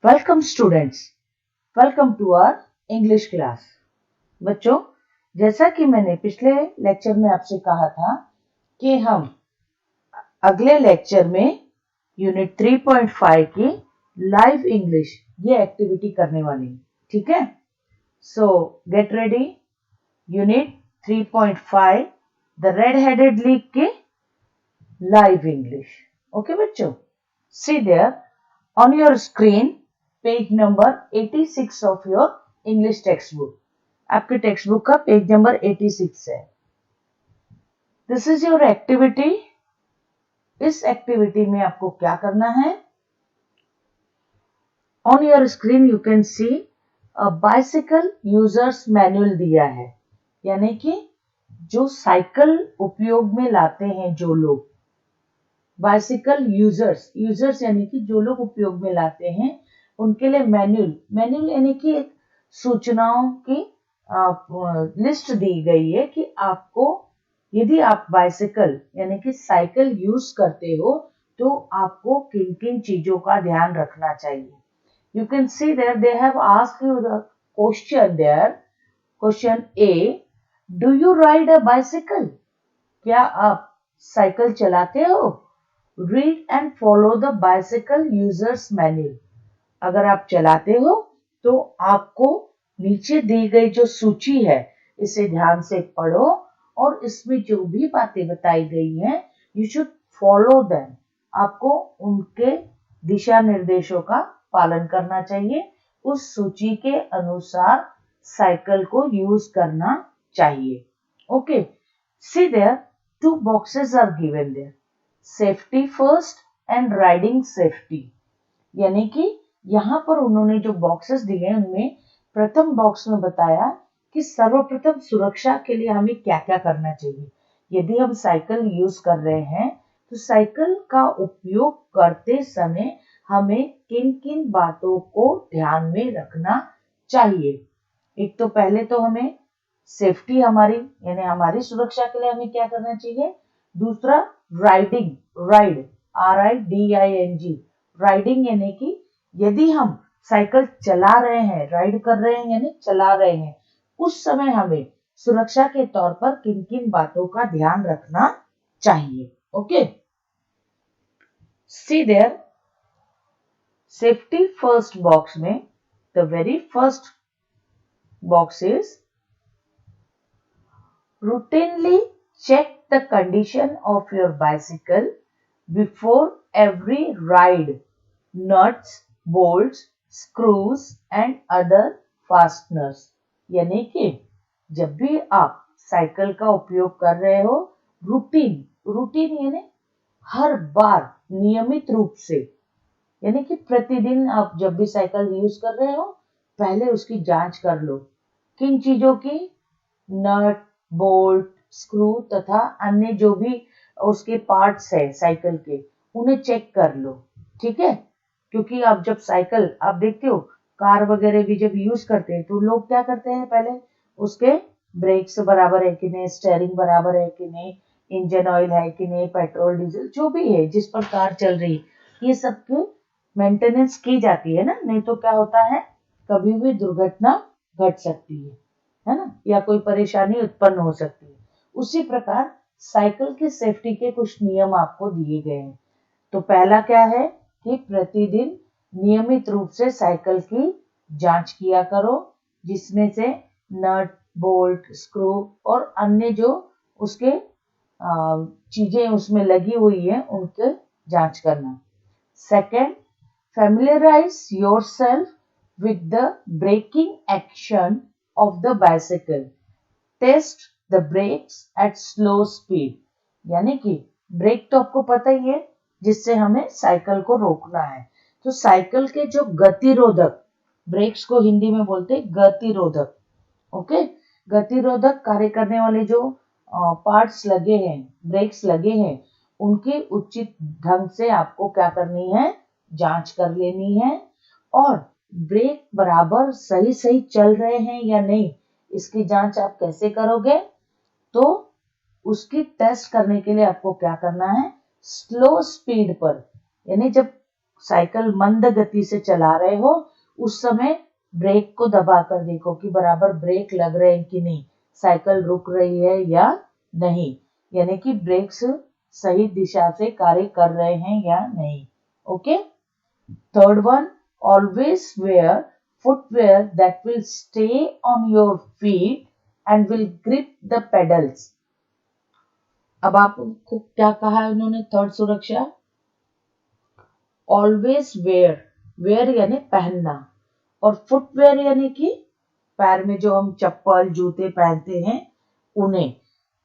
Welcome students, welcome to our English class. बच्चों, जैसा कि मैंने पिछले लेक्चर में आपसे कहा था कि हम अगले लेक्चर में यूनिट 3.5 की लाइव इंग्लिश ये एक्टिविटी करने वाले हैं। ठीक है, so get ready. Unit 3.5 the red headed league के लाइव इंग्लिश। ओके बच्चों, see there on your screen page number 86 of your English text book. आपके टेक्स्ट बुक का पेज नंबर 86 है। This is your activity. इस activity में आपको क्या करना है? On your screen you can see a bicycle users manual दिया है, यानी कि जो साइकिल उपयोग में लाते हैं जो लोग, बाइसिकल यूजर्स यानी कि जो लोग उपयोग में लाते हैं उनके लिए मैनुअल यानी कि एक सूचनाओं की लिस्ट दी गई है कि आपको, यदि आप बाइसिकल यानी कि साइकिल यूज करते हो तो आपको किन किन चीजों का ध्यान रखना चाहिए। You can see there they have asked you the question there. Question A, do you ride a bicycle? क्या आप साइकिल चलाते हो? Read and follow the bicycle users manual. अगर आप चलाते हो तो आपको नीचे दी गई जो सूची है इसे ध्यान से पढ़ो और इसमें जो भी बातें बताई गई हैं यू शुड फॉलो देम। आपको उनके दिशा निर्देशों का पालन करना चाहिए। उस सूची के अनुसार साइकिल को यूज करना चाहिए। Okay, see there two boxes are given there, safety first and riding safety. यानी कि यहाँ पर उन्होंने जो बॉक्सेस दिए हैं उनमें प्रथम बॉक्स में बताया कि सर्वप्रथम सुरक्षा के लिए हमें क्या क्या करना चाहिए। यदि हम साइकिल यूज कर रहे हैं तो साइकिल का उपयोग करते समय हमें किन किन बातों को ध्यान में रखना चाहिए। एक तो पहले तो हमें सेफ्टी हमारी यानी हमारी सुरक्षा के लिए हमें क्या करना चाहिए। दूसरा राइडिंग, राइड RIDING, राइडिंग यानी कि यदि हम साइकिल चला रहे हैं, राइड कर रहे हैं यानी चला रहे हैं, उस समय हमें सुरक्षा के तौर पर किन किन बातों का ध्यान रखना चाहिए। Okay, see there safety first box में the very first box is routinely check the condition of your bicycle before every ride. Nuts, bolts, screws and other fasteners. यानी कि जब भी आप साइकिल का उपयोग कर रहे हो, रूटीन यानी हर बार नियमित रूप से, यानी कि प्रतिदिन आप जब भी साइकिल यूज कर रहे हो पहले उसकी जांच कर लो। किन चीजों की? नट, बोल्ट, स्क्रू तथा अन्य जो भी उसके पार्ट्स है साइकिल के, उन्हें चेक कर लो। ठीक है, क्योंकि आप जब साइकिल आप देखते हो कार वगैरह भी जब यूज करते हैं तो लोग क्या करते हैं, पहले उसके ब्रेक्स बराबर है कि नहीं, स्टेयरिंग बराबर है कि नहीं, इंजन ऑयल है कि नहीं, पेट्रोल डीजल जो भी है जिस पर कार चल रही है, ये सब की मेंटेनेंस की जाती है ना। नहीं तो क्या होता है, कभी भी दुर्घटना घट सकती है ना, या कोई परेशानी उत्पन्न हो सकती है। उसी प्रकार साइकिल की सेफ्टी के कुछ नियम आपको दिए गए हैं। तो पहला क्या है कि प्रतिदिन नियमित रूप से साइकिल की जांच किया करो, जिसमें से नट, बोल्ट, स्क्रू और अन्य जो उसके चीजें उसमें लगी हुई है उनके जांच करना। Second, familiarize yourself with the braking action of the bicycle. Test the brakes at slow speed. यानी कि ब्रेक तो आपको पता ही है जिससे हमें साइकिल को रोकना है। तो साइकिल के जो गतिरोधक, ब्रेक्स को हिंदी में बोलते हैं गतिरोधक। ओके, गतिरोधक कार्य करने वाले जो पार्ट्स लगे हैं, ब्रेक्स लगे हैं, उनकी उचित ढंग से आपको क्या करनी है, जांच कर लेनी है। और ब्रेक बराबर सही सही चल रहे हैं या नहीं, इसकी जांच आप कैसे करोगे? तो उसकी टेस्ट करने के लिए आपको क्या करना है, स्लो स्पीड पर, यानी जब साइकिल मंद गति से चला रहे हो उस समय ब्रेक को दबा कर देखो कि बराबर ब्रेक लग रहे हैं कि नहीं, साइकिल रुक रही है या नहीं, यानी कि ब्रेक्स सही दिशा से कार्य कर रहे हैं या नहीं। Okay. Third one, always wear footwear that will stay on your feet and will grip the pedals। अब आपको क्या कहा है उन्होंने थर्ड सुरक्षा, ऑलवेज वेयर, वेयर यानी पहनना, और फुटवेयर यानी कि पैर में जो हम चप्पल जूते पहनते हैं उन्हें,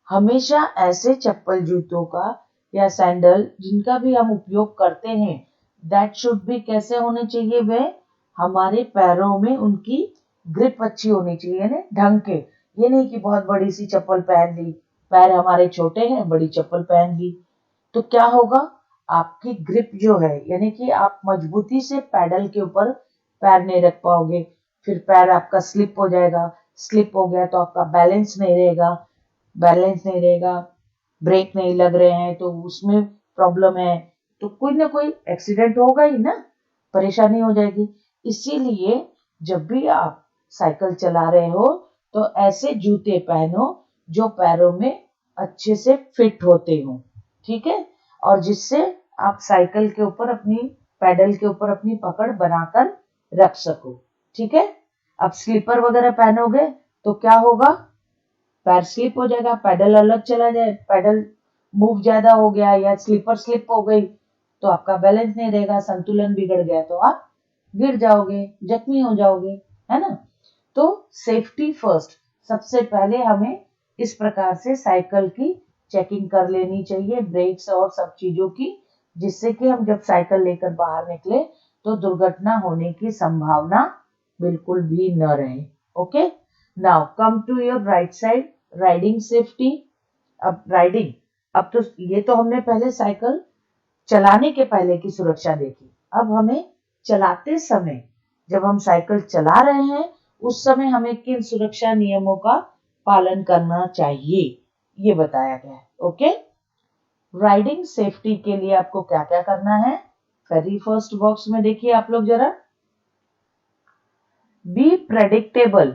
हमेशा ऐसे चप्पल जूतों का या सैंडल जिनका भी हम उपयोग करते हैं, दैट शुड बी कैसे होने चाहिए, वे हमारे पैरों में उनकी ग्रिप अच्छी होनी चाहिए, यानी ढंग के। ये नहीं कि बहुत बड़ी सी चप्पल पहन ली, पैर हमारे छोटे हैं बड़ी चप्पल पहन ली, तो क्या होगा, आपकी ग्रिप जो है यानी कि आप मजबूती से पैडल के ऊपर पैर नहीं रख पाओगे, फिर पैर आपका स्लिप हो जाएगा, स्लिप हो गया तो आपका बैलेंस नहीं रहेगा, बैलेंस नहीं रहेगा, ब्रेक नहीं लग रहे हैं तो उसमें प्रॉब्लम है, तो कोई ना कोई एक्सीडेंट होगा ही ना, परेशानी हो जाएगी। इसीलिए जब भी आप साइकिल चला रहे हो तो ऐसे जूते पहनो जो पैरों में अच्छे से फिट होते हो, ठीक है, और जिससे आप साइकिल के ऊपर अपनी पैडल के ऊपर अपनी पकड़ बनाकर रख सको, ठीक है। अब स्लीपर वगैरह पहनोगे तो क्या होगा, पैर स्लिप हो जाएगा, पैडल अलग चला जाए, पैडल मूव ज्यादा हो गया या स्लीपर स्लिप हो गई तो आपका बैलेंस नहीं रहेगा, संतुलन बिगड़ गया तो आप गिर जाओगे, जख्मी हो जाओगे, है ना। तो सेफ्टी फर्स्ट, सबसे पहले हमें इस प्रकार से साइकिल की चेकिंग कर लेनी चाहिए, ब्रेक्स और सब चीजों की, जिससे कि हम जब साइकिल लेकर बाहर निकले तो दुर्घटना होने की संभावना बिल्कुल भी न रहे। Okay, now come to your right side, riding safety. अब राइडिंग, अब तो ये तो हमने पहले साइकिल चलाने के पहले की सुरक्षा देखी, अब हमें चलाते समय, जब हम साइकिल चला रहे हैं उस समय हमें किन सुरक्षा नियमों का पालन करना चाहिए ये बताया गया है। ओके, राइडिंग सेफ्टी के लिए आपको क्या क्या करना है, वेरी फर्स्ट बॉक्स में देखिए आप लोग जरा, बी प्रेडिक्टेबल।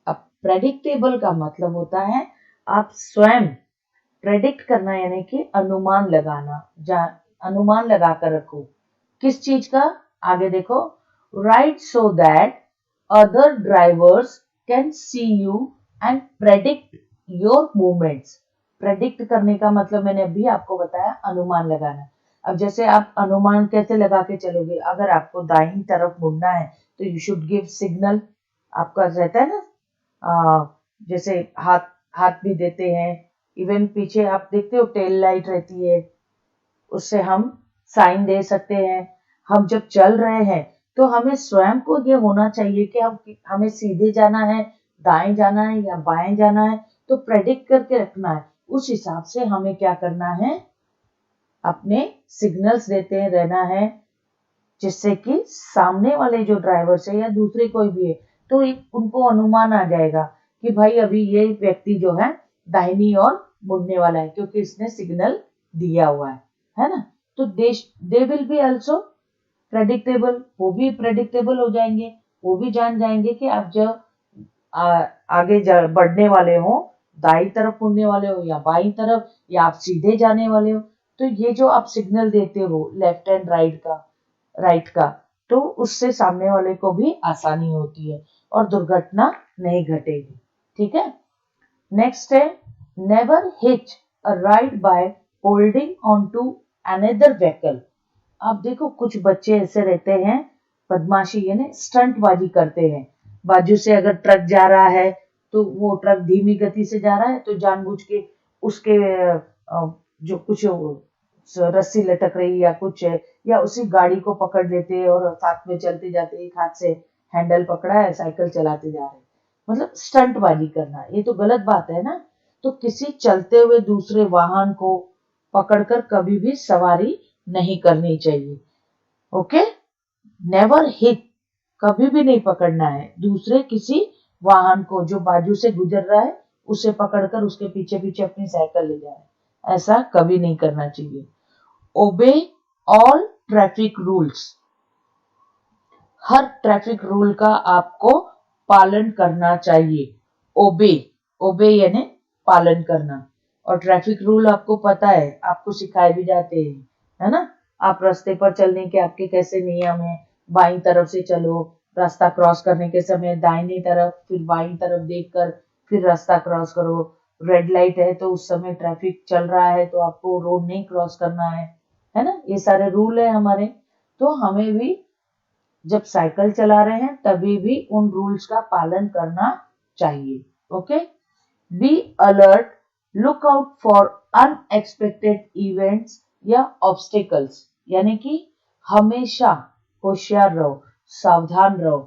अब प्रेडिक्टेबल का मतलब होता है आप स्वयं प्रेडिक्ट करना, यानी कि अनुमान लगाना, अनुमान लगाकर रखो, किस चीज का, आगे देखो, right so that other drivers can see you and predict your movements. Predict करने का मतलब मैंने अभी आपको बताया अनुमान लगाना। अब जैसे आप अनुमान कैसे लगा के चलोगे, अगर आपको दाहिनी तरफ मुड़ना है तो यू शुड गिव सिग्नल, आपका रहता है ना, जैसे हाथ हाथ भी देते हैं, इवन पीछे आप देखते हो टेल लाइट रहती है, उससे हम साइन दे सकते हैं। हम जब चल रहे हैं तो हमें स्वयं को ये होना चाहिए कि हमें सीधे जाना है, दाएं जाना है या बाएं जाना है, तो प्रेडिक्ट करके रखना है, उस हिसाब से हमें क्या करना है, अपने सिग्नल्स देते रहना है, जिससे कि सामने वाले जो ड्राइवर है या दूसरे कोई भी है तो एक उनको अनुमान आ जाएगा कि भाई अभी ये व्यक्ति जो है दाहिनी ओर मुड़ने वाला है क्योंकि इसने सिग्नल दिया हुआ है ना। तो they will be also predictable, वो भी प्रेडिक्टेबल हो जाएंगे, वो भी जान जाएंगे कि आप जब आगे बढ़ने वाले हो, दाई तरफ मुड़ने वाले हो या बाई तरफ, या आप सीधे जाने वाले हो, तो ये जो आप सिग्नल देते हो लेफ्ट एंड राइट का, तो उससे सामने वाले को भी आसानी होती है और दुर्घटना नहीं घटेगी, ठीक है। नेक्स्ट है, never hitch a ride by holding on to another vehicle. आप देखो कुछ बच्चे ऐसे रहते हैं, बदमाशी यानी स्टंटबाजी करते हैं, बाजू से अगर ट्रक जा रहा है तो वो ट्रक धीमी गति से जा रहा है तो जानबूझ के उसके जो कुछ रस्सी लटक रही या कुछ है, या उसी गाड़ी को पकड़ लेते हैं और साथ में चलते जाते, एक हाथ से हैंडल पकड़ा है साइकिल चलाते जा रहे हैं, मतलब स्टंटबाजी करना, ये तो गलत बात है ना। तो किसी चलते हुए दूसरे वाहन को पकड़कर कभी भी सवारी नहीं करनी चाहिए। ओके, नेवर हिट, कभी भी नहीं पकड़ना है दूसरे किसी वाहन को जो बाजू से गुजर रहा है, उसे पकड़कर उसके पीछे पीछे अपनी साइकिल ले जाए, ऐसा कभी नहीं करना चाहिए। ओबे ऑल ट्रैफिक रूल्स, हर ट्रैफिक रूल का आपको पालन करना चाहिए। ओबे, ओबे यानी पालन करना। और ट्रैफिक रूल आपको पता है, आपको सिखाए भी जाते हैं, है ना। आप रास्ते पर चलने के आपके कैसे नियम है, बाईं तरफ से चलो, रास्ता क्रॉस करने के समय दाहिनी तरफ, फिर बाईं तरफ देखकर फिर रास्ता क्रॉस करो। रेड लाइट है तो उस समय ट्रैफिक चल रहा है तो आपको रोड नहीं क्रॉस करना है ना। ये सारे रूल है हमारे। तो हमें भी जब साइकिल चला रहे हैं तभी भी उन रूल्स का पालन करना चाहिए। Okay. Be alert, look out for unexpected events या ऑब्स्टिकल्स, यानी कि हमेशा होशियार रहो, सावधान रहो,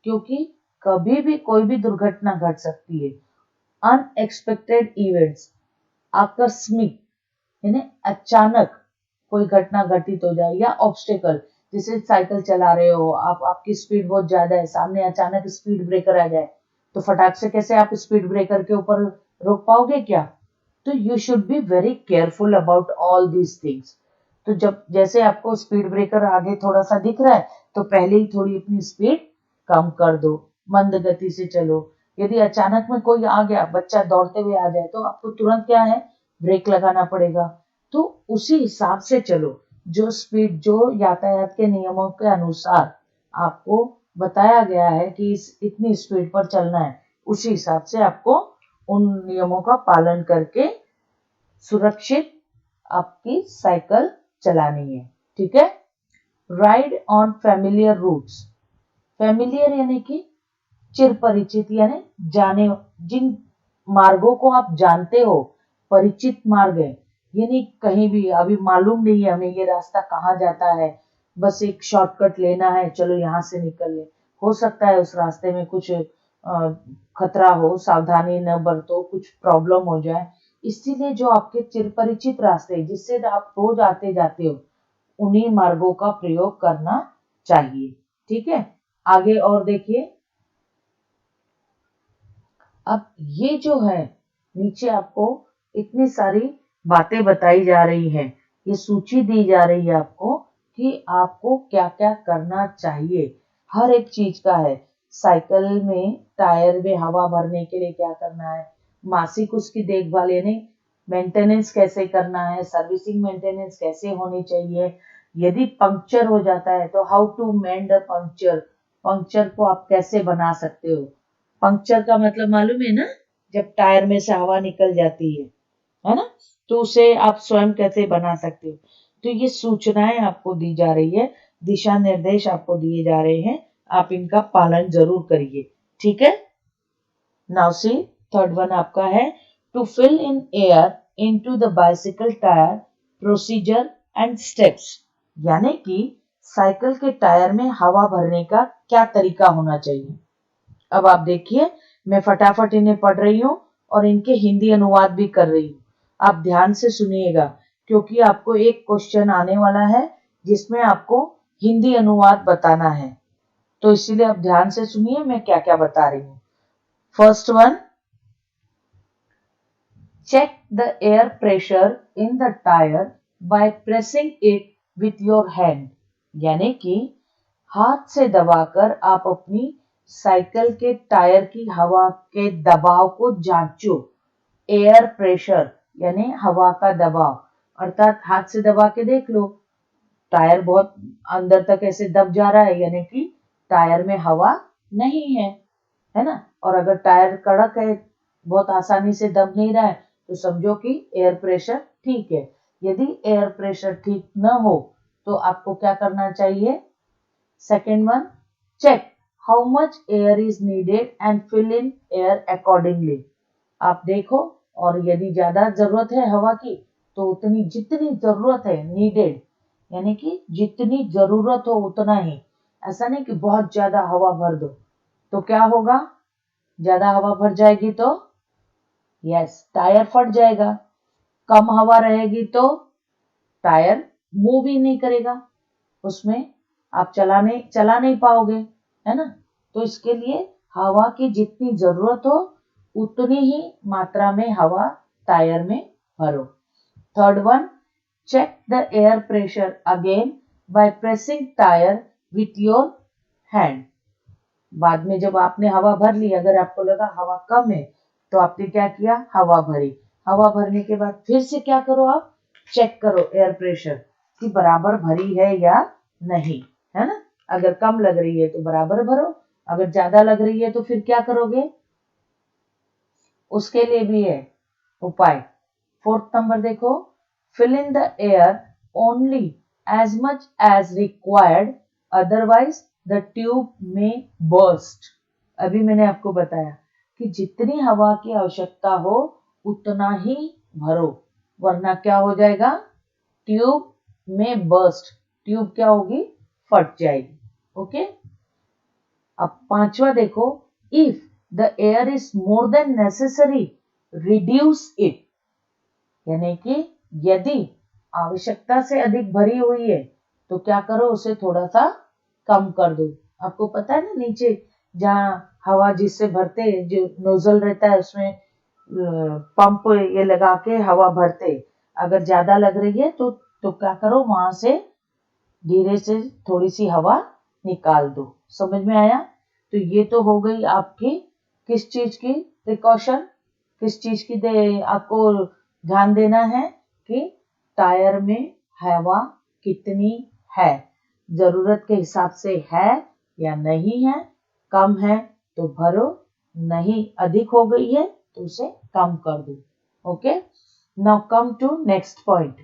क्योंकि कभी भी कोई भी दुर्घटना घट सकती है। अनएक्सपेक्टेड इवेंट्स, आकस्मिक यानी अचानक कोई घटना घटित हो जाए, या ऑब्स्टेकल, जैसे साइकिल चला रहे हो आप, आपकी स्पीड बहुत ज्यादा है, सामने अचानक स्पीड ब्रेकर आ जाए तो फटाक से कैसे आप स्पीड ब्रेकर के ऊपर रोक पाओगे क्या। तो you should be very careful about all these things. तो जब जैसे आपको स्पीड ब्रेकर आगे थोड़ा सा दिख रहा है तो पहले ही थोड़ी अपनी स्पीड कम कर दो, मंद गति से चलो। यदि अचानक में कोई आ गया, बच्चा दौड़ते हुए आ जाए, तो आपको तुरंत क्या है, ब्रेक लगाना पड़ेगा। तो उसी हिसाब से चलो, जो स्पीड, जो यातायात के नियमों के अनुसार आपको बताया गया है कि इतनी स्पीड पर चलना है, उसी हिसाब से आपको उन नियमों का पालन करके सुरक्षित आपकी साइकिल चलानी है। ठीक है। Ride on familiar routes, familiar यानी कि चिर परिचित, यानी जाने, जिन मार्गों को आप जानते हो, परिचित मार्ग है, यानी कहीं भी अभी मालूम नहीं है हमें ये रास्ता कहाँ जाता है, बस एक शॉर्टकट लेना है, चलो यहाँ से निकल ले। हो सकता है उस रास्ते में कुछ खतरा हो, सावधानी न बरतो, कुछ प्रॉब्लम हो जाए, इसीलिए जो आपके चिर परिचित रास्ते जिससे आप रोज आते जाते हो, उन्हीं मार्गों का प्रयोग करना चाहिए। ठीक है। आगे और देखिए, अब ये जो है नीचे आपको इतनी सारी बातें बताई जा रही हैं, ये सूची दी जा रही है आपको कि आपको क्या क्या करना चाहिए। हर एक चीज का है। साइकिल में टायर में हवा भरने के लिए क्या करना है, मासिक उसकी देखभाल यानी मेंटेनेंस कैसे करना है, सर्विसिंग मेंटेनेंस कैसे होनी चाहिए। यदि पंक्चर हो जाता है तो how to mend a puncture, puncture को आप कैसे बना सकते हो। पंक्चर का मतलब मालूम है ना, जब टायर में से हवा निकल जाती है ना, तो उसे आप स्वयं कैसे बना सकते हो। तो ये सूचनाएं आपको दी जा रही है, दिशा निर्देश आपको दिए जा रहे हैं, आप इनका पालन जरूर करिए। ठीक है। नाउ सी थर्ड वन आपका है, to fill in air into the bicycle tyre, procedure and steps, यानी कि साइकिल के टायर में हवा भरने का क्या तरीका होना चाहिए। अब आप देखिए, मैं फटाफट इन्हें पढ़ रही हूँ और इनके हिंदी अनुवाद भी कर रही हूँ। आप ध्यान से सुनिएगा, क्योंकि आपको एक क्वेश्चन आने वाला है जिसमें आपको हिंदी अनुवाद बताना है, तो इसीलिए आप ध्यान से सुनिए मैं क्या क्या बता रही हूँ। First one, check the air pressure in the tyre by pressing it with your hand, यानी कि हाथ से दबाकर आप अपनी साइकिल के टायर की हवा के दबाव को जांचो। एयर प्रेशर यानी हवा का दबाव, अर्थात हाथ से दबा के देख लो, टायर बहुत अंदर तक ऐसे दब जा रहा है, यानी कि टायर में हवा नहीं है ना। और अगर टायर कड़क है, बहुत आसानी से दब नहीं रहा है, तो समझो कि एयर प्रेशर ठीक है। यदि एयर प्रेशर ठीक न हो तो आपको क्या करना चाहिए। Second one, check how much air is needed and fill in air accordingly. आप देखो, और यदि ज्यादा जरूरत है हवा की तो उतनी जितनी जरूरत है, नीडेड यानी कि जितनी जरूरत हो उतना ही, ऐसा नहीं कि बहुत ज्यादा हवा भर दो, तो क्या होगा, ज्यादा हवा भर जाएगी तो यस टायर फट जाएगा, कम हवा रहेगी तो टायर मूव ही नहीं करेगा, उसमें आप चला नहीं पाओगे, है ना। तो इसके लिए हवा की जितनी जरूरत हो उतनी ही मात्रा में हवा टायर में भरो। Third one, check the air pressure again by pressing tire with your hand. बाद में जब आपने हवा भर ली, अगर आपको लगा हवा कम है तो आपने क्या किया, हवा भरी। हवा भरने के बाद फिर से क्या करो, आप चेक करो एयर प्रेशर कि बराबर भरी है या नहीं, है ना। अगर कम लग रही है तो बराबर भरो, अगर ज्यादा लग रही है तो फिर क्या करोगे, उसके लिए भी है उपाय। 4th नंबर देखो, fill in the air only as much as required, otherwise the tube may burst. अभी मैंने आपको बताया कि जितनी हवा की आवश्यकता हो उतना ही भरो, वरना क्या हो जाएगा, ट्यूब में बर्स्ट, ट्यूब क्या होगी, फट जाएगी। ओके। अब 5वां देखो, if the air is more than necessary reduce it, यानी कि यदि आवश्यकता से अधिक भरी हुई है तो क्या करो, उसे थोड़ा सा कम कर दो। आपको पता है ना, नीचे जहाँ हवा जिससे भरते, जो नोजल रहता है उसमें पंप ये लगा के हवा भरते, अगर ज्यादा लग रही है तो क्या करो, वहां से धीरे से थोड़ी सी हवा निकाल दो। समझ में आया। तो ये तो हो गई आपकी किस चीज की प्रिकॉशन, किस चीज की आपको ध्यान देना है कि टायर में हवा कितनी है, जरूरत के हिसाब से है या नहीं है, कम है तो भरो, नहीं अधिक हो गई है तो उसे कम कर दो। Okay. Now come to next point,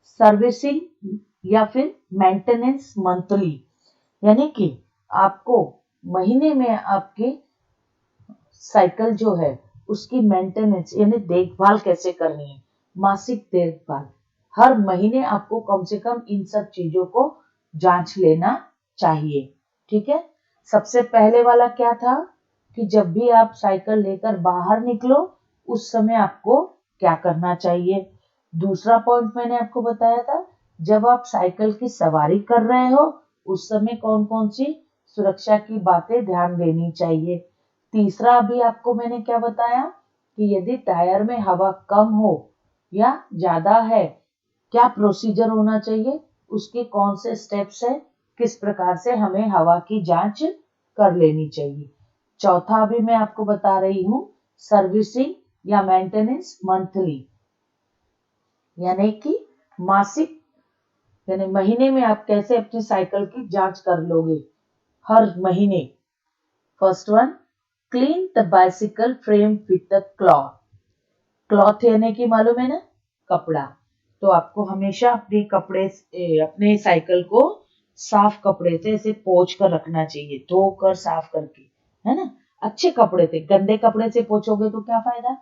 servicing या फिर मेंटेनेंस मंथली, यानी कि आपको महीने में आपकी साइकिल जो है उसकी मेंटेनेंस यानी देखभाल कैसे करनी है, मासिक देखभाल, हर महीने आपको कम से कम इन सब चीजों को जांच लेना चाहिए। ठीक है। सबसे पहले वाला क्या था कि जब भी आप साइकिल लेकर बाहर निकलो उस समय आपको क्या करना चाहिए। दूसरा पॉइंट मैंने आपको बताया था, जब आप साइकिल की सवारी कर रहे हो उस समय कौन कौन सी सुरक्षा की बातें ध्यान देनी चाहिए। तीसरा अभी आपको मैंने क्या बताया कि यदि टायर में हवा कम हो या ज्यादा है, क्या प्रोसीजर होना चाहिए, उसके कौन से स्टेप्स है, किस प्रकार से हमें हवा की जांच कर लेनी चाहिए। चौथा अभी मैं आपको बता रही हूँ, सर्विसिंग या मेंटेनेंस मंथली, यानी कि मासिक, यानी महीने में आप कैसे अपनी साइकिल की जांच कर लोगे हर महीने। First one, clean the bicycle frame with the cloth. Cloth यानी कि मालूम है ना, कपड़ा। तो आपको हमेशा अपने कपड़े अपने साइकिल को साफ कपड़े से ऐसे पोंछ कर रखना चाहिए, धोकर साफ करके, है ना। अच्छे कपड़े से, गंदे कपड़े से पोंछोगे तो क्या फायदा।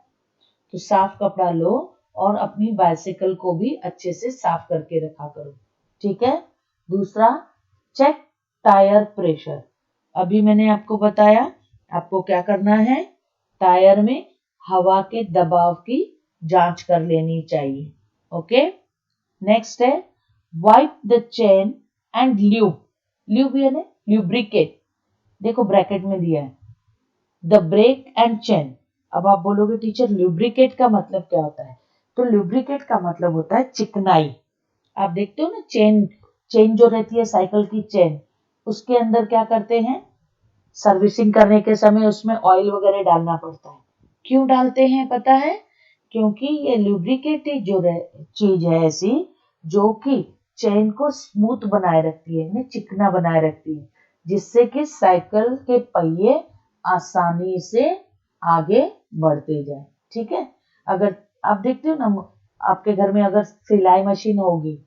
तो साफ कपड़ा लो और अपनी बाइसिकल को भी अच्छे से साफ करके रखा करो। ठीक है। दूसरा, चेक टायर प्रेशर। अभी मैंने आपको बताया आपको क्या करना है, टायर में हवा के दबाव की जांच कर लेनी चाहिए। ओके। नेक्स्ट है, wipe the chain and lube. Lube यानी ल्यूब्रिकेट, देखो ब्रैकेट में दिया है, द ब्रेक एंड चेन। अब आप बोलोगे टीचर ल्यूब्रिकेट का मतलब क्या होता है, तो ल्यूब्रिकेट का मतलब होता है चिकनाई। आप देखते हो ना, चेन चेन जो रहती है साइकिल की चेन, उसके अंदर क्या करते हैं, सर्विसिंग करने के समय उसमें ऑयल वगैरह डालना पड़ता है। क्यों डालते हैं पता है, क्योंकि ये लुब्रिकेटेड जो चीज है ऐसी जो कि चेन को स्मूथ बनाए रखती है, चिकना बनाए रखती है, जिससे कि साइकिल के पहिए आसानी से आगे बढ़ते जाए। ठीक है। अगर आप देखते हो ना, आपके घर में अगर सिलाई मशीन होगी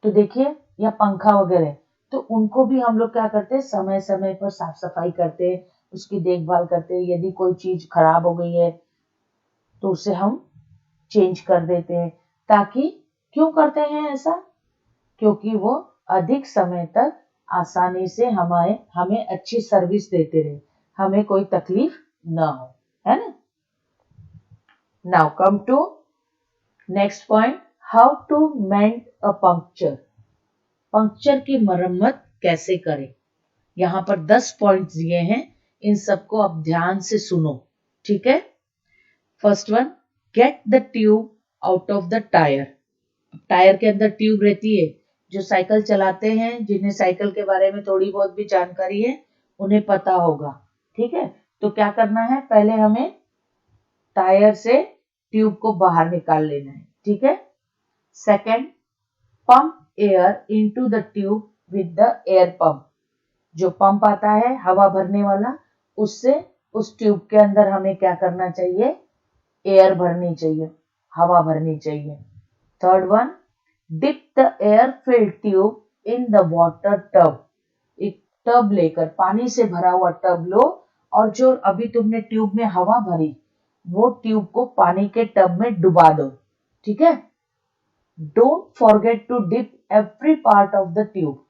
तो देखिए, या पंखा वगैरह, तो उनको भी हम लोग क्या करते हैं, समय समय पर साफ सफाई करते हैं, उसकी देखभाल करते हैं। यदि कोई चीज खराब हो गई है तो उसे हम चेंज कर देते हैं, ताकि, क्यों करते हैं ऐसा, क्योंकि वो अधिक समय तक आसानी से हमें अच्छी सर्विस देते रहे, हमें कोई तकलीफ ना हो, है ना। Now come to next point, how to mend a puncture. Puncture की मरम्मत कैसे करें। यहाँ पर 10 पॉइंट्स दिए हैं, इन सबको आप ध्यान से सुनो। ठीक है। First one, get the tube out of the tyre. Tyre के अंदर ट्यूब रहती है, जो साइकिल चलाते हैं, जिन्हें साइकिल के बारे में थोड़ी बहुत भी जानकारी है, उन्हें पता होगा। ठीक है, तो क्या करना है, पहले हमें टायर से ट्यूब को बाहर निकाल लेना है। ठीक है, second, pump air into the tube with the air pump. जो पंप आता है हवा भरने वाला, उससे उस ट्यूब के अंदर हमें क्या करना चाहिए, एयर भरनी चाहिए, हवा भरनी चाहिए। Third one, dip the air filled tube in the water tub. एक टब लेकर, पानी से भरा हुआ टब लो, और जो अभी तुमने ट्यूब में हवा भरी, वो ट्यूब को पानी के टब में डुबा दो। ठीक है, don't forget to dip every part of the tube.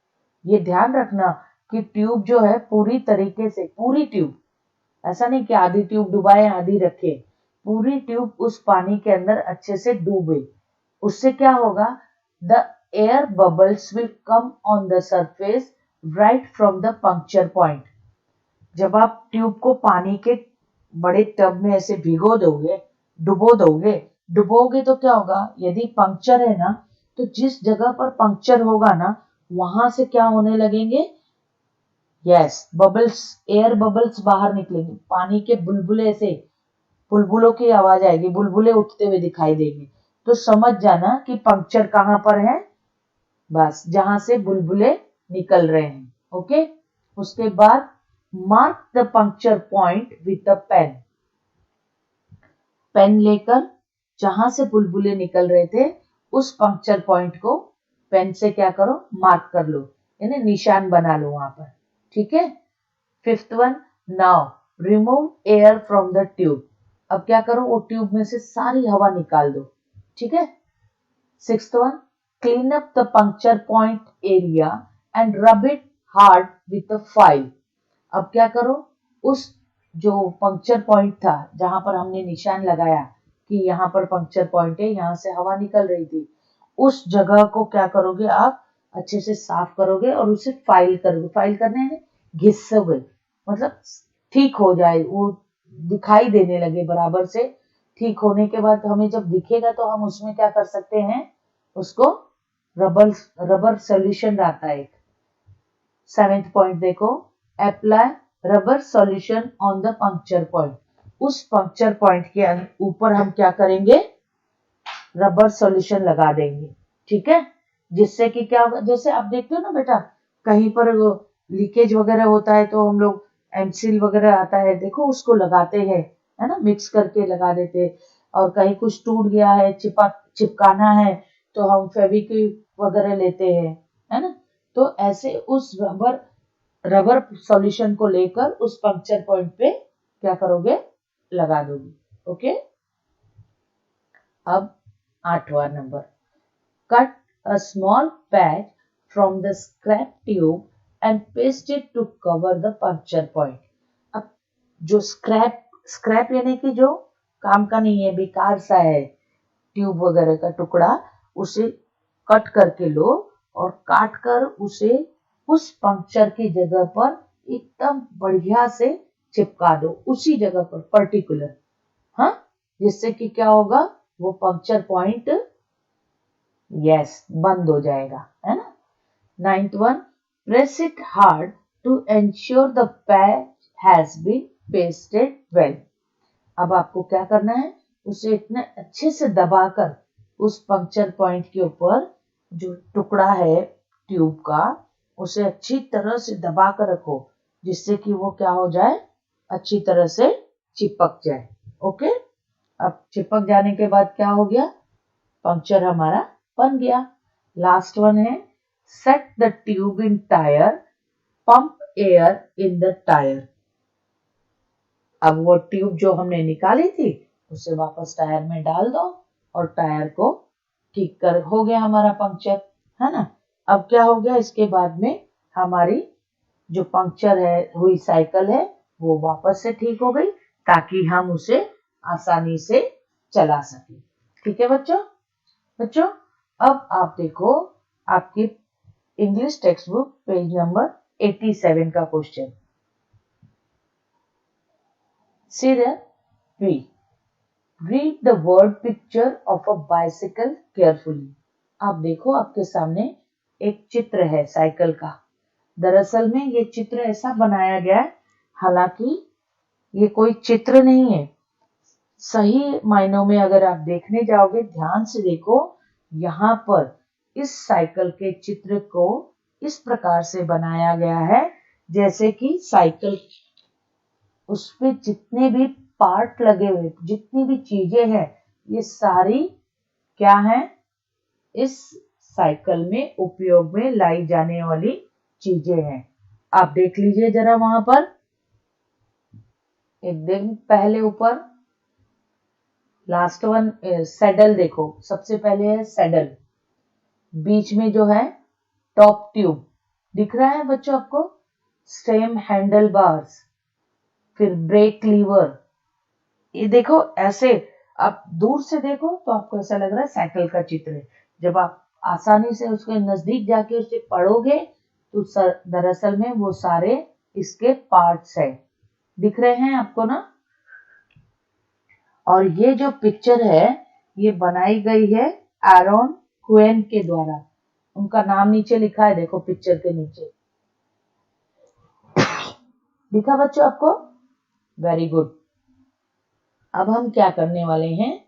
ये ध्यान रखना कि ट्यूब जो है पूरी तरीके से, पूरी ट्यूब, ऐसा नहीं कि आधी ट्यूब डुबाए आधी रखे, पूरी ट्यूब उस पानी के अंदर अच्छे से डूबे। उससे क्या होगा, the air bubbles will come on the surface right from the puncture point. जब आप ट्यूब को पानी के बड़े टब में ऐसे भिगो दोगे, डुबोगे तो क्या होगा, यदि पंक्चर है ना, तो जिस जगह पर पंक्चर होगा ना, वहां से क्या होने लगेंगे, यस, बबल्स, एयर बबल्स बाहर निकलेंगे, पानी के बुलबुले से, बुलबुलों की आवाज आएगी, बुलबुले उठते हुए दिखाई देंगे। तो समझ जाना कि पंक्चर कहां पर है, बस जहां से बुलबुले निकल रहे हैं। ओके, उसके बाद mark the puncture point with a pen. Pen लेकर जहां से बुलबुले निकल रहे थे, उस पंक्चर पॉइंट को पेन से क्या करो, मार्क कर लो, यानी निशान बना लो वहां पर। ठीक है, fifth one, now remove air from the tube. अब क्या करो, वो ट्यूब में से सारी हवा निकाल दो। ठीक है, sixth one, clean up the puncture point area and rub it hard with a file. अब क्या करो, उस जो पंक्चर पॉइंट था, जहां पर हमने निशान लगाया कि यहाँ पर पंक्चर पॉइंट है, यहाँ से हवा निकल रही थी, उस जगह को क्या करोगे, आप अच्छे से साफ करोगे और उसे फाइल करोगे। फाइल करने में घिसोगे, मतलब ठीक हो जाए, वो दिखाई देने लगे बराबर से। ठीक होने के बाद हमें जब दिखेगा तो हम उसमें क्या कर सकते हैं, उसको रबर रबर सोल्यूशन आता है। सेवेंथ पॉइंट देखो, apply rubber solution on the puncture point. उस पंक्चर पॉइंट के ऊपर हम क्या करेंगे, रबर सॉल्यूशन लगा देंगे। ठीक है, जिससे कि क्या होगा, जैसे आप देखते हो ना बेटा, कहीं पर लीकेज वगैरह होता है तो हम लोग एमसील वगैरह आता है, देखो उसको लगाते हैं, है ना, मिक्स करके लगा देते हैं। और कहीं कुछ टूट गया है, चिपकाना है, तो हम फेविक्विक वगैरह लेते हैं, है ना। तो ऐसे उस रबर सॉल्यूशन को लेकर उस पंक्चर पॉइंट पे क्या करोगे, लगा दोगे। ओके, अब आठवां number, cut a small patch from the scrap tube and paste it to cover the puncture point. अब जो स्क्रैप यानी कि जो काम का नहीं है, बेकार सा है, ट्यूब वगैरह का टुकड़ा, उसे कट करके लो और काट कर उसे उस पंक्चर की जगह पर एकदम बढ़िया से चिपका दो, उसी जगह पर पर्टिकुलर, हाँ, जिससे कि क्या होगा, वो पंक्चर पॉइंट, यस, बंद हो जाएगा, है ना। Ninth one, press it hard to ensure the patch has been pasted well. अब आपको क्या करना है, उसे इतने अच्छे से दबाकर उस पंक्चर पॉइंट के ऊपर जो टुकड़ा है ट्यूब का, उसे अच्छी तरह से दबा कर रखो, जिससे कि वो क्या हो जाए, अच्छी तरह से चिपक जाए। ओके, अब चिपक जाने के बाद क्या हो गया, पंक्चर हमारा बन गया। लास्ट वन है, set the tube in tyre, pump air in the tyre. अब वो ट्यूब जो हमने निकाली थी, उसे वापस टायर में डाल दो और टायर को ठीक कर, हो गया हमारा पंक्चर, है ना। अब क्या हो गया, इसके बाद में हमारी जो पंक्चर है हुई साइकिल है, वो वापस से ठीक हो गई, ताकि हम उसे आसानी से चला सके। ठीक है बच्चों, अब आप देखो आपकी English text book page number 87 का question. See there, B. Read the word picture of a bicycle carefully. आप देखो आपके सामने एक चित्र है साइकिल का। दरअसल में ये चित्र ऐसा बनाया गया है, हालांकि ये कोई चित्र नहीं है। सही मायनों में अगर आप देखने जाओगे, ध्यान से देखो, यहाँ पर इस साइकिल के चित्र को इस प्रकार से बनाया गया है जैसे कि साइकिल, उस पे जितने भी पार्ट लगे हुए, जितनी भी चीजें हैं, ये सारी क्या है, इस साइकिल में उपयोग में लाई जाने वाली चीजें हैं। आप देख लीजिए जरा वहां पर, एक दिन पहले ऊपर लास्ट वन सेडल देखो, सबसे पहले है सेडल, बीच में जो है टॉप ट्यूब दिख रहा है बच्चों आपको, स्टेम हैंडल बार्स, फिर ब्रेक लीवर। ये देखो ऐसे, आप दूर से देखो तो आपको ऐसा लग रहा है साइकिल का चित्र है। जब आप आसानी से उसके नजदीक जाके उसे पढ़ोगे तो दरअसल में वो सारे इसके पार्ट्स है, दिख रहे हैं आपको ना। और ये जो पिक्चर है ये बनाई गई है एरॉन क्वेन के द्वारा। उनका नाम नीचे लिखा है, देखो पिक्चर के नीचे दिखा बच्चों आपको। Very good. अब हम क्या करने वाले हैं,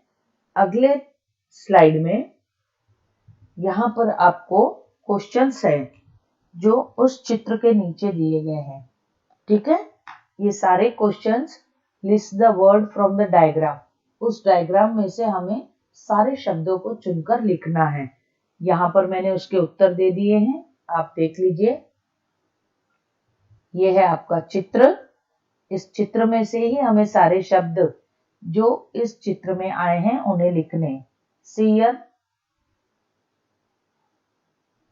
अगले स्लाइड में यहाँ पर आपको क्वेश्चंस है जो उस चित्र के नीचे दिए गए हैं, ठीक है। ये सारे questions, list the word from the diagram, उस डायग्राम में से हमें सारे शब्दों को चुनकर लिखना है। यहाँ पर मैंने उसके उत्तर दे दिए हैं, आप देख लीजिए। ये है आपका चित्र, इस चित्र में से ही हमें सारे शब्द जो इस चित्र में आए हैं उन्हें लिखने। सीयर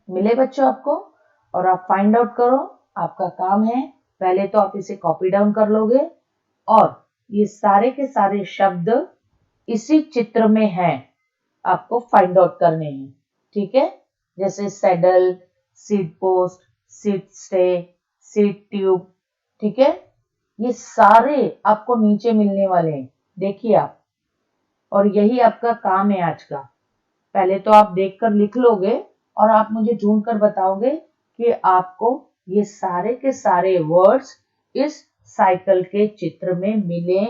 मिले बच्चों आपको, और आप फाइंड आउट करो। आपका काम है, पहले तो आप इसे कॉपी डाउन कर लोगे और ये सारे के सारे शब्द इसी चित्र में हैं, आपको फाइंड आउट करने हैं, ठीक है। जैसे saddle, seat post, seat stay, seat tube, ठीक है। ये सारे आपको नीचे मिलने वाले हैं, देखिए आप। और यही आपका काम है आज का। पहले तो आप देखकर लिख लोगे और आप मुझे ढूंढ कर बताओगे कि आपको ये सारे के सारे वर्ड्स इस साइकिल के चित्र में मिले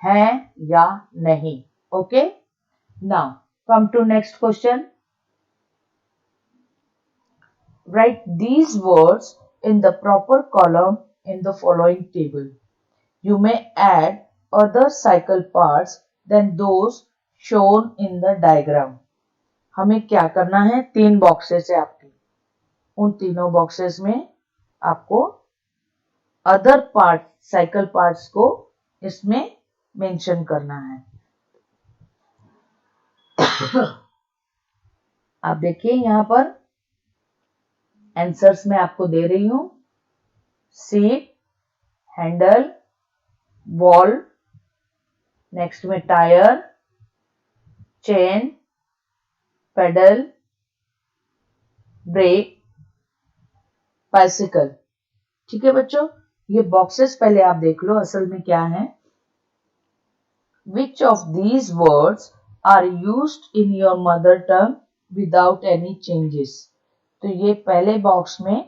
हैं या नहीं। Okay, now come to next question. Write these words in the proper column in the following table. You may add other cycle parts than those shown in the diagram. हमें क्या करना है, 3 बॉक्सेस है आपकी, उन तीनों बॉक्सेस में आपको अदर पार्ट, साइकिल पार्ट्स को इसमें मेंशन करना है। आप देखिए यहाँ पर आंसर्स में आपको दे रही हूं, सीट, हैंडल, बॉल, नेक्स्ट में tyre, chain, pedal, brake, bicycle. ठीक है बच्चों, ये बॉक्सेस पहले आप देख लो असल में क्या है। Which of these words are used in your mother tongue without any changes? तो ये पहले बॉक्स में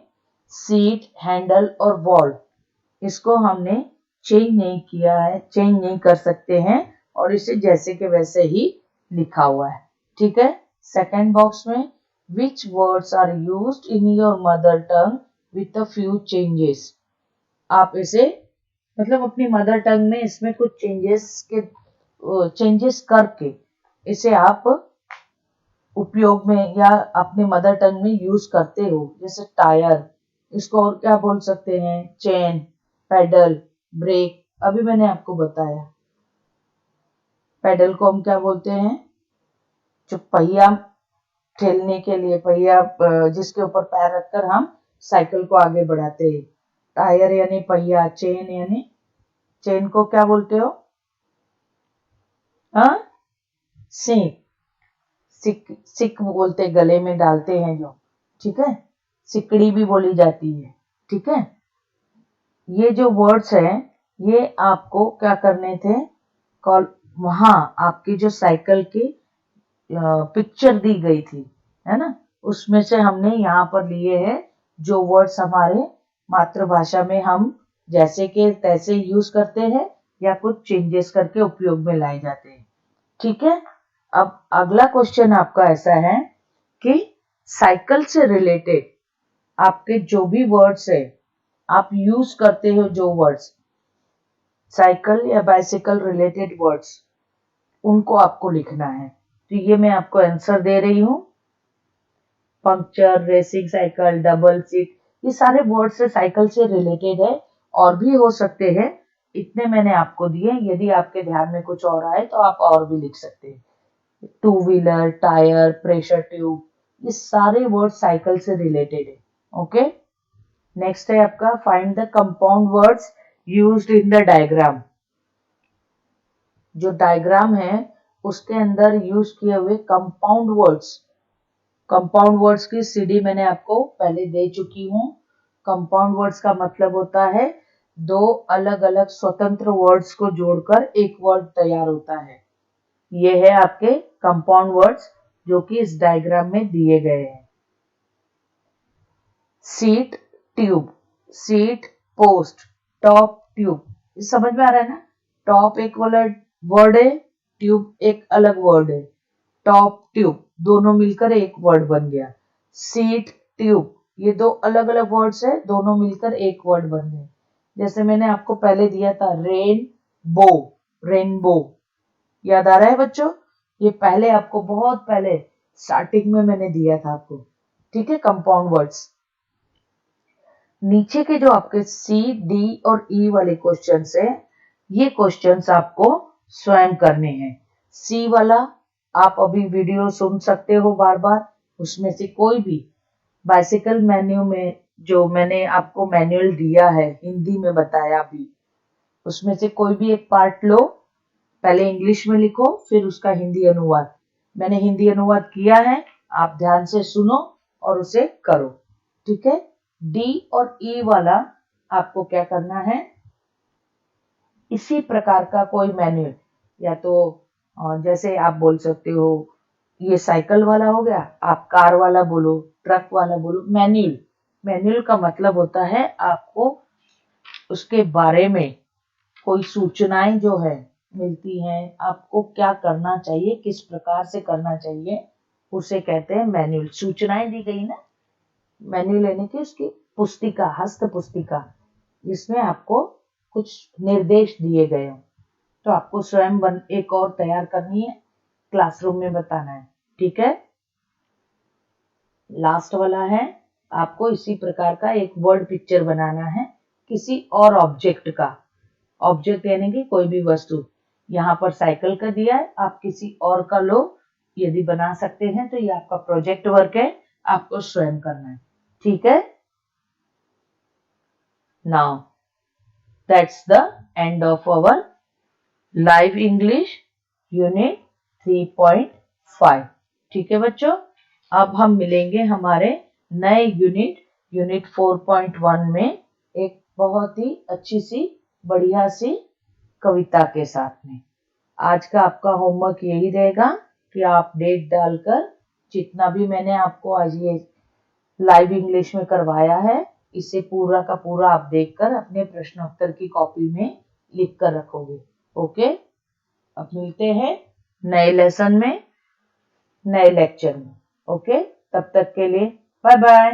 सीट, हैंडल और बॉल, इसको हमने चेंज नहीं किया है, चेंज नहीं कर सकते हैं और इसे जैसे के वैसे ही लिखा हुआ है, ठीक है। सेकंड बॉक्स में which words are used in your mother tongue with a few changes? आप इसे मतलब अपनी मदर टंग में इसमें कुछ चेंजेस करके इसे आप उपयोग में या अपने मदर टंग में यूज करते हो। जैसे टायर, इसको और क्या बोल सकते हैं, चेन, पेडल, ब्रेक, अभी मैंने आपको बताया। पेडल को हम क्या बोलते हैं, जो पहिया ठेलने के लिए, पहिया जिसके ऊपर पैर रखकर हम साइकिल को आगे बढ़ाते हैं। टायर यानी पहिया, चेन यानी, चेन को क्या बोलते हो, हाँ, सिक बोलते, गले में डालते हैं जो, ठीक है। सिकड़ी भी बोली जाती है, ठीक है। ये जो वर्ड्स हैं ये आपको क्या करने थे, वहां आपकी जो साइकिल की पिक्चर दी गई थी, है ना, उसमें से हमने यहाँ पर लिए हैं जो वर्ड्स हमारे मातृभाषा में हम जैसे के तैसे यूज करते हैं या कुछ चेंजेस करके उपयोग में लाए जाते हैं। ठीक है, अब अगला क्वेश्चन आपका ऐसा है कि साइकिल से रिलेटेड आपके जो भी वर्ड्स है, आप यूज करते हो जो वर्ड्स साइकिल या बाइसिकल रिलेटेड वर्ड्स, उनको आपको लिखना है। तो ये मैं आपको आंसर दे रही हूँ। Puncture, racing cycle, double seat, ये सारे वर्ड से साइकिल से रिलेटेड है, और भी हो सकते हैं। इतने मैंने आपको दिए, यदि आपके ध्यान में कुछ और आए तो आप और भी लिख सकते हैं। Two wheeler, tyre, pressure tube, ये सारे वर्ड साइकिल से रिलेटेड है। ओके, नेक्स्ट है आपका find the compound words used in the diagram. जो डायग्राम है उसके अंदर यूज किए हुए कंपाउंड वर्ड्स की सीडी मैंने आपको पहले दे चुकी हूँ। कंपाउंड वर्ड्स का मतलब होता है दो अलग अलग स्वतंत्र वर्ड्स को जोड़कर एक वर्ड तैयार होता है। ये है आपके कंपाउंड वर्ड्स जो कि इस डायग्राम में दिए गए हैं। Seat, tube, seat, post, top, tube, ये समझ में आ रहा है ना। टॉप एक वाला वर्ड है, ट्यूब एक अलग वर्ड है। टॉप, ट्यूब दोनों मिलकर एक वर्ड बन गया। सीट, ट्यूब, ये दो अलग अलग वर्ड्स है, दोनों मिलकर एक वर्ड बन गए। जैसे मैंने आपको पहले दिया था रेनबो, रेनबो, याद आ रहा है बच्चों। ये पहले आपको बहुत पहले स्टार्टिंग में मैंने दिया था आपको। ठीक है, कंपाउंड वर्ड्स। नीचे के जो आपके सी, डी और ई वाले क्वेश्चंस है, ये क्वेश्चंस आपको स्वयं करने हैं। सी वाला आप अभी वीडियो सुन सकते हो बार बार, उसमें से कोई भी बाइसिकल मेन्यू में जो मैंने आपको मैनुअल दिया है, हिंदी में बताया अभी, उसमें से कोई भी एक पार्ट लो, पहले इंग्लिश में लिखो, फिर उसका हिंदी अनुवाद। मैंने हिंदी अनुवाद किया है, आप ध्यान से सुनो और उसे करो। ठीक है, डी और ई वाला आपको क्या करना है, इसी प्रकार का कोई मैनुअल, या तो जैसे आप बोल सकते हो ये साइकिल वाला हो गया, आप कार वाला बोलो, ट्रक वाला बोलो, मैनुअल। मैनुअल का मतलब होता है आपको उसके बारे में कोई सूचनाएं जो है मिलती हैं, आपको क्या करना चाहिए, किस प्रकार से करना चाहिए, उसे कहते हैं मैनुअल। सूचनाएं दी गई ना, मैनुअल यानी कि उसकी पुस्तिका, हस्त पुस्तिका, जिसमें आपको कुछ निर्देश दिए गए हो। तो आपको स्वयं एक और तैयार करनी है, क्लासरूम में बताना है। ठीक है, लास्ट वाला है, आपको इसी प्रकार का एक वर्ड पिक्चर बनाना है किसी और ऑब्जेक्ट का। ऑब्जेक्ट यानी कि कोई भी वस्तु, यहाँ पर साइकिल का दिया है, आप किसी और का लो, यदि बना सकते हैं तो ये आपका प्रोजेक्ट वर्क है, आपको स्वयं करना है। ठीक है, now that's the end of our live English unit 3.5। ठीक है बच्चों, अब हम मिलेंगे हमारे नए यूनिट 4.1 में एक बहुत ही अच्छी सी बढ़िया सी कविता के साथ में। आज का आपका होमवर्क यही रहेगा कि आप डेट डालकर जितना भी मैंने आपको आज ये लाइव इंग्लिश में करवाया है, इसे पूरा का पूरा आप देखकर अपने प्रश्नोत्तर की कॉपी में लिख कर रखोगे। ओके, अब मिलते हैं नए लेसन में, नए लेक्चर में। ओके, तब तक के लिए बाय बाय।